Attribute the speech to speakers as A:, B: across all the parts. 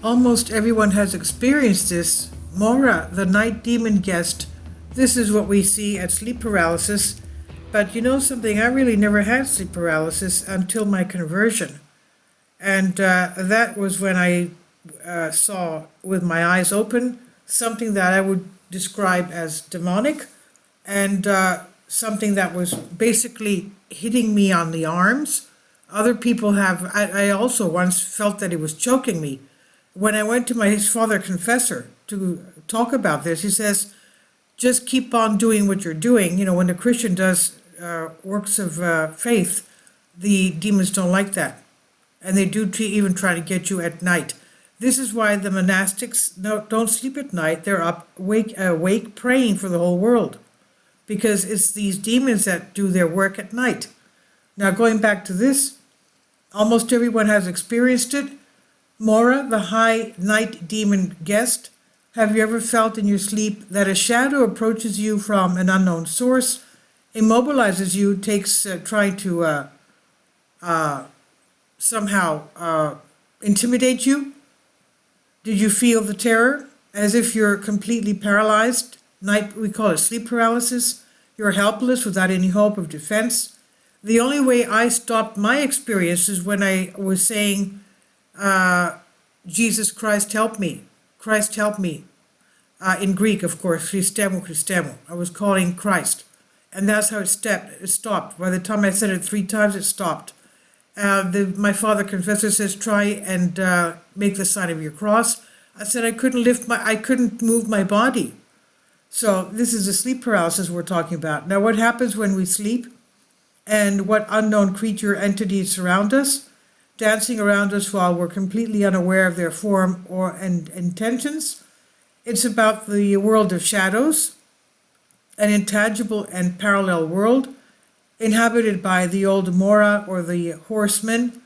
A: Almost everyone has experienced this. Mora, the night demon guest, this is what we see at sleep paralysis. But you know something, I really never had sleep paralysis until my conversion. And that was when I saw with my eyes open something that I would describe as demonic and something that was basically hitting me on the arms. Other people have, I also once felt that it was choking me. When I went to my father confessor to talk about this, he says, just keep on doing what you're doing. You know, when a Christian does works of faith, the demons don't like that. And they do even try to get you at night. This is why the monastics don't sleep at night. They're up awake praying for the whole world, because it's these demons that do their work at night. Now, going back to this, almost everyone has experienced it. Mora, the high night demon guest, have you ever felt in your sleep that a shadow approaches you from an unknown source, immobilizes you, trying to somehow intimidate you? Did you feel the terror as if you're completely paralyzed? We call it sleep paralysis. You're helpless without any hope of defense. The only way I stopped my experience is when I was saying, Jesus Christ, help me. Christ, help me. In Greek, of course, Christemo, Christemo. I was calling Christ. And that's how it stopped. By the time I said it 3 times, it stopped. My father confessor says, try and make the sign of your cross. I said I couldn't move my body. So this is the sleep paralysis we're talking about. Now, what happens when we sleep and what unknown creature entities surround us, dancing around us while we're completely unaware of their form and intentions? It's about the world of shadows, an intangible and parallel world inhabited by the old Mora or the horsemen.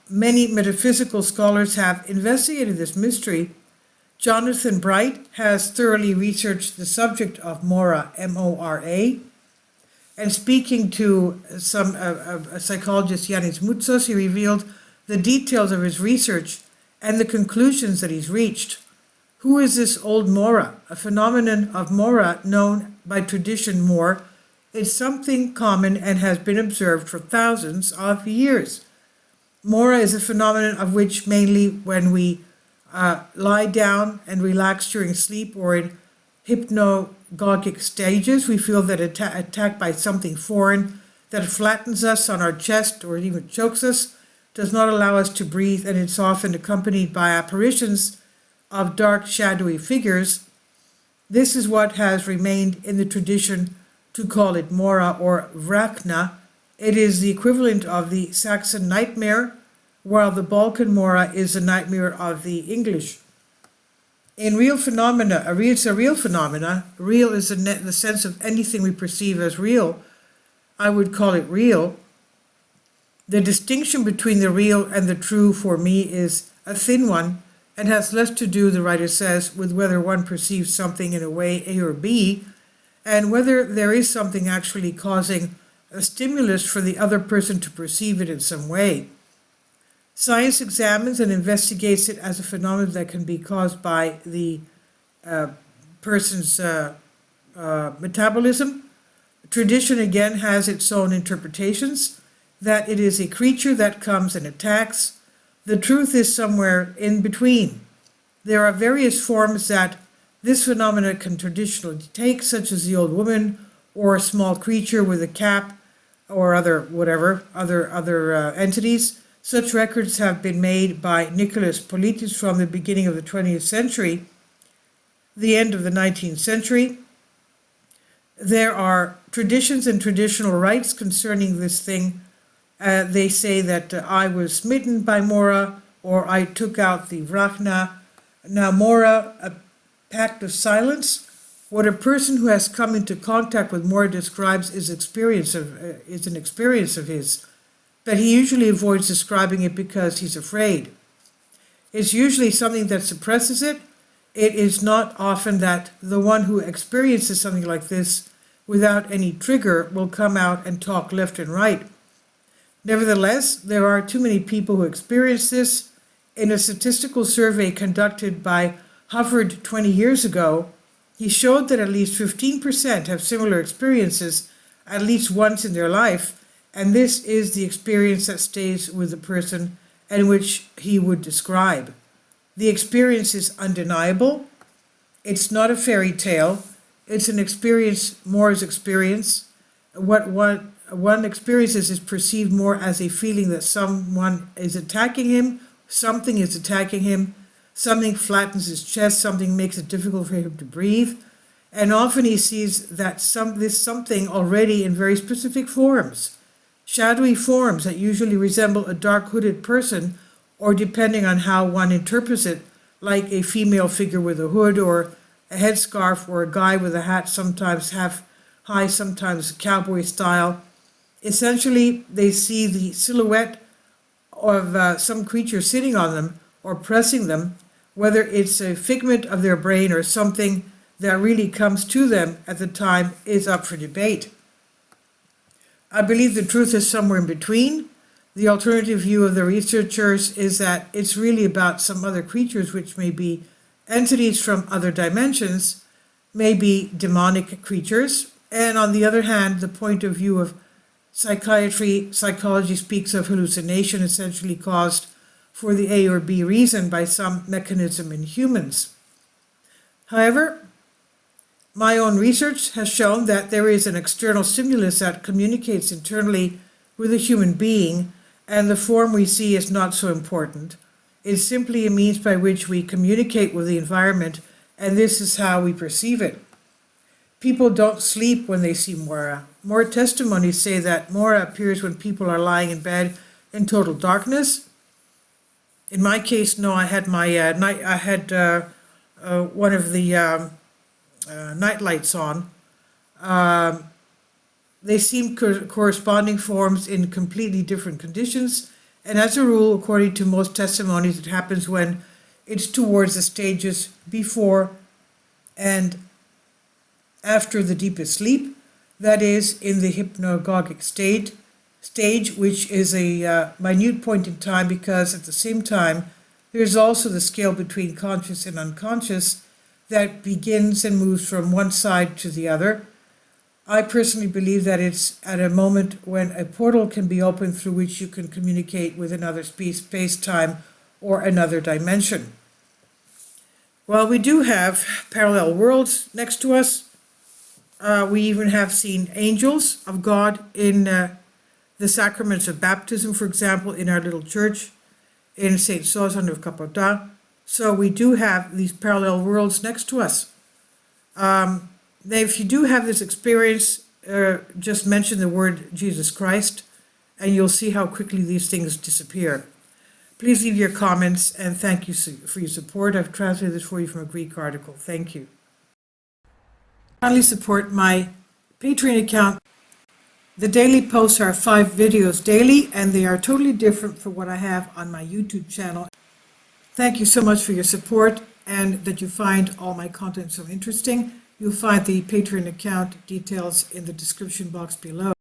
A: Many metaphysical scholars have investigated this mystery. Jonathan Bright has thoroughly researched the subject of Mora, M-O-R-A. And speaking to a psychologist, Yanis Moutsos, he revealed the details of his research and the conclusions that he's reached. Who is this old Mora? A phenomenon of Mora known by tradition more. It's something common and has been observed for thousands of years. Mora is a phenomenon of which mainly when we lie down and relax during sleep or in hypnagogic stages, we feel that attacked by something foreign that flattens us on our chest or even chokes us, does not allow us to breathe, and it's often accompanied by apparitions of dark, shadowy figures. This is what has remained in the tradition to call it Mora or Vrachna. It is the equivalent of the Saxon nightmare, while the Balkan Mora is the nightmare of the English. In real phenomena, it's a real phenomena. Real is in the sense of anything we perceive as real. I would call it real. The distinction between the real and the true for me is a thin one and has less to do, the writer says, with whether one perceives something in a way A or B, and whether there is something actually causing a stimulus for the other person to perceive it in some way. Science examines and investigates it as a phenomenon that can be caused by the person's metabolism. Tradition, again, has its own interpretations, that it is a creature that comes and attacks. The truth is somewhere in between. There are various forms that this phenomenon can traditionally take, such as the old woman or a small creature with a cap or other entities. Such records have been made by Nicholas Politis from the beginning of the 20th century, the end of the 19th century. There are traditions and traditional rites concerning this thing. They say that I was smitten by Mora, or I took out the Vrachna. Now, Mora, a pact of silence. What a person who has come into contact with Mora describes is an experience of his, but he usually avoids describing it because he's afraid. It's usually something that suppresses it. It is not often that the one who experiences something like this without any trigger will come out and talk left and right. Nevertheless, there are too many people who experience this. In a statistical survey conducted by Hufford 20 years ago, he showed that at least 15% have similar experiences at least once in their life, and this is the experience that stays with the person and which he would describe. The experience is undeniable. It's not a fairy tale. It's an experience, Mora's experience. What one experiences is perceived more as a feeling that someone is attacking him, something is attacking him, something flattens his chest, something makes it difficult for him to breathe. And often he sees that this something already in very specific forms, shadowy forms that usually resemble a dark hooded person, or depending on how one interprets it, like a female figure with a hood or a headscarf, or a guy with a hat, sometimes half high, sometimes cowboy style. Essentially, they see the silhouette of some creature sitting on them or pressing them, whether it's a figment of their brain or something that really comes to them at the time is up for debate. I believe the truth is somewhere in between. The alternative view of the researchers is that it's really about some other creatures, which may be entities from other dimensions, may be demonic creatures. And on the other hand, the point of view of psychology speaks of hallucination essentially caused for the A or B reason by some mechanism in humans. However, my own research has shown that there is an external stimulus that communicates internally with a human being, and the form we see is not so important. It's simply a means by which we communicate with the environment, and this is how we perceive it. People don't sleep when they see Mora. More testimonies say that Mora appears when people are lying in bed in total darkness. In my case, no, I had my one of the night lights on. They seem corresponding forms in completely different conditions, and as a rule, according to most testimonies, it happens when it's towards the stages before and after the deepest sleep, that is, in the hypnagogic stage, which is a minute point in time, because at the same time, there's also the scale between conscious and unconscious that begins and moves from one side to the other. I personally believe that it's at a moment when a portal can be opened through which you can communicate with another space-time or another dimension. Well, we do have parallel worlds next to us. We even have seen angels of God in the sacraments of baptism, for example, in our little church in St. Sozan of Capota. So we do have these parallel worlds next to us. If you do have this experience, just mention the word Jesus Christ, and you'll see how quickly these things disappear. Please leave your comments, and thank you for your support. I've translated this for you from a Greek article. Thank you. Kindly support my Patreon account. The daily posts are 5 videos daily, and they are totally different from what I have on my YouTube channel. Thank you so much for your support, and that you find all my content so interesting. You'll find the Patreon account details in the description box below.